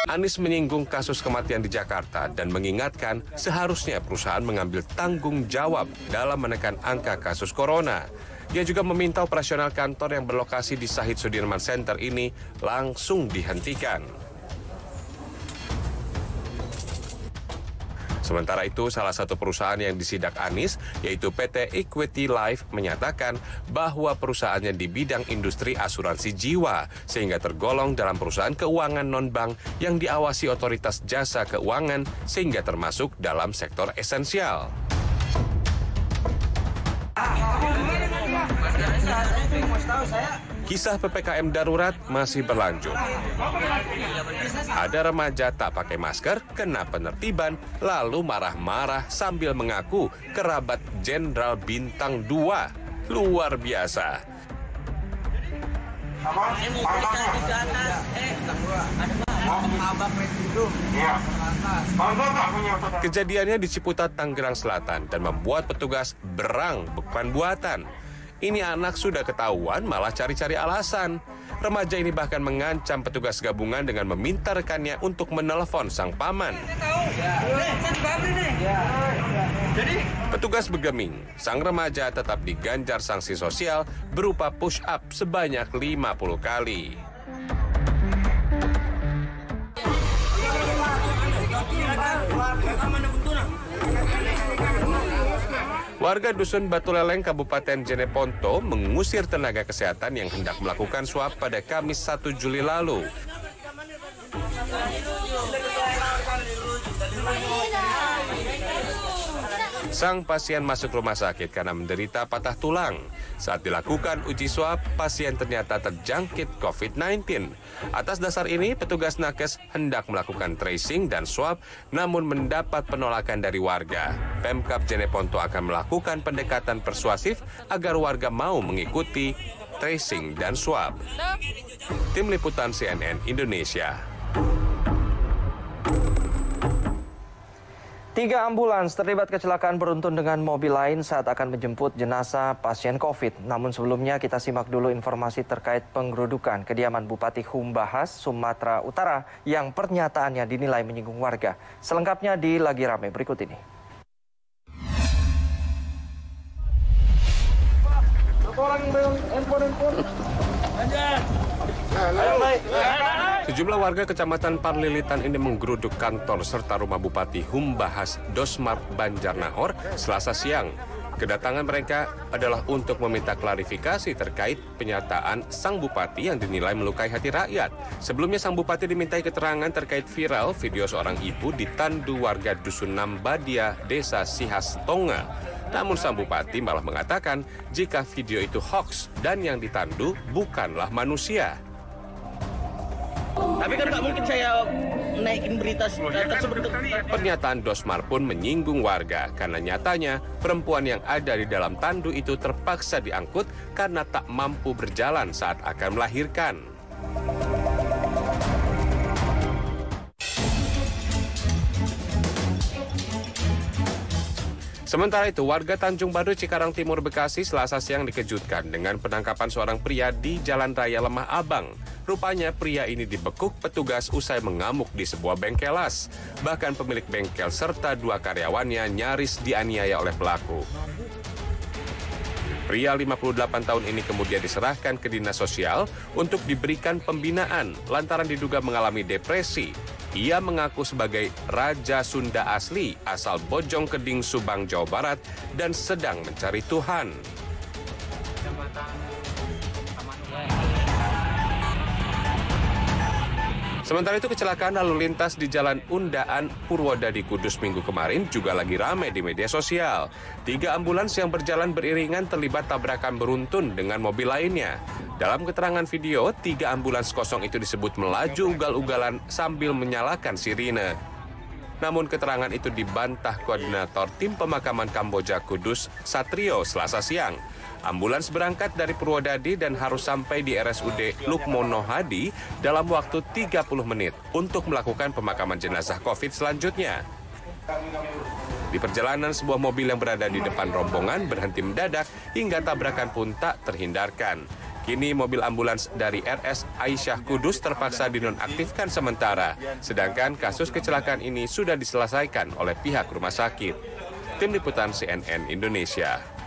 Anies menyinggung kasus kematian di Jakarta dan mengingatkan seharusnya perusahaan mengambil tanggung jawab dalam menekan angka kasus corona. Ia juga meminta operasional kantor yang berlokasi di Shahid Sudirman Center ini langsung dihentikan. Sementara itu, salah satu perusahaan yang disidak Anies, yaitu PT Equity Life, menyatakan bahwa perusahaannya di bidang industri asuransi jiwa, sehingga tergolong dalam perusahaan keuangan non-bank yang diawasi otoritas jasa keuangan, sehingga termasuk dalam sektor esensial. Kisah PPKM darurat masih berlanjut. Ada remaja tak pakai masker, kena penertiban, lalu marah-marah sambil mengaku kerabat Jenderal Bintang 2. Luar biasa. Kejadiannya di Ciputat, Tangerang Selatan dan membuat petugas berang bukan buatan. Ini anak sudah ketahuan malah cari-cari alasan. Remaja ini bahkan mengancam petugas gabungan dengan meminta rekannya untuk menelepon sang paman. Petugas bergeming, sang remaja tetap diganjar sanksi sosial berupa push up sebanyak 50 kali. Warga Dusun Batu Leleng, Kabupaten Jeneponto mengusir tenaga kesehatan yang hendak melakukan swab pada Kamis 1 Juli lalu. Sang pasien masuk rumah sakit karena menderita patah tulang. Saat dilakukan uji swab, pasien ternyata terjangkit COVID-19. Atas dasar ini, petugas nakes hendak melakukan tracing dan swab, namun mendapat penolakan dari warga. Pemkab Jeneponto akan melakukan pendekatan persuasif agar warga mau mengikuti tracing dan swab. Tim Liputan CNN Indonesia. 3 ambulans terlibat kecelakaan beruntun dengan mobil lain saat akan menjemput jenazah pasien COVID. Namun sebelumnya kita simak dulu informasi terkait penggerudukan kediaman Bupati Humbahas, Sumatera Utara yang pernyataannya dinilai menyinggung warga. Selengkapnya di Lagi Rame berikut ini. Sejumlah warga Kecamatan Parlilitan ini menggeruduk kantor serta rumah Bupati Humbahas Dosmar Banjarnahor Selasa siang. Kedatangan mereka adalah untuk meminta klarifikasi terkait pernyataan sang bupati yang dinilai melukai hati rakyat. Sebelumnya sang bupati dimintai keterangan terkait viral video seorang ibu ditandu warga Dusun Nambadia, Desa Sihas Tonga. Namun sang bupati malah mengatakan jika video itu hoax dan yang ditandu bukanlah manusia. Tapi kan nggak mungkin saya naikin berita tersebut. Pernyataan Dosmar pun menyinggung warga karena nyatanya perempuan yang ada di dalam tandu itu terpaksa diangkut karena tak mampu berjalan saat akan melahirkan. Sementara itu, warga Tanjung Badu, Cikarang Timur, Bekasi Selasa siang dikejutkan dengan penangkapan seorang pria di Jalan Raya Lemah Abang. Rupanya pria ini dibekuk petugas usai mengamuk di sebuah bengkelas. Bahkan pemilik bengkel serta 2 karyawannya nyaris dianiaya oleh pelaku. Pria 58 tahun ini kemudian diserahkan ke Dinas Sosial untuk diberikan pembinaan lantaran diduga mengalami depresi. Ia mengaku sebagai Raja Sunda asli asal Bojong Keding, Subang, Jawa Barat dan sedang mencari Tuhan. Sementara itu kecelakaan lalu lintas di Jalan Undaan Purwodadi Kudus Minggu kemarin juga lagi ramai di media sosial. 3 ambulans yang berjalan beriringan terlibat tabrakan beruntun dengan mobil lainnya. Dalam keterangan video, 3 ambulans kosong itu disebut melaju ugal-ugalan sambil menyalakan sirine. Namun keterangan itu dibantah Koordinator Tim Pemakaman Kamboja Kudus, Satrio, Selasa siang. Ambulans berangkat dari Purwodadi dan harus sampai di RSUD Lukmono Hadi dalam waktu 30 menit untuk melakukan pemakaman jenazah COVID selanjutnya. Di perjalanan, sebuah mobil yang berada di depan rombongan berhenti mendadak hingga tabrakan pun tak terhindarkan. Kini mobil ambulans dari RS Aisyah Kudus terpaksa dinonaktifkan sementara, sedangkan kasus kecelakaan ini sudah diselesaikan oleh pihak rumah sakit. Tim Liputan CNN Indonesia.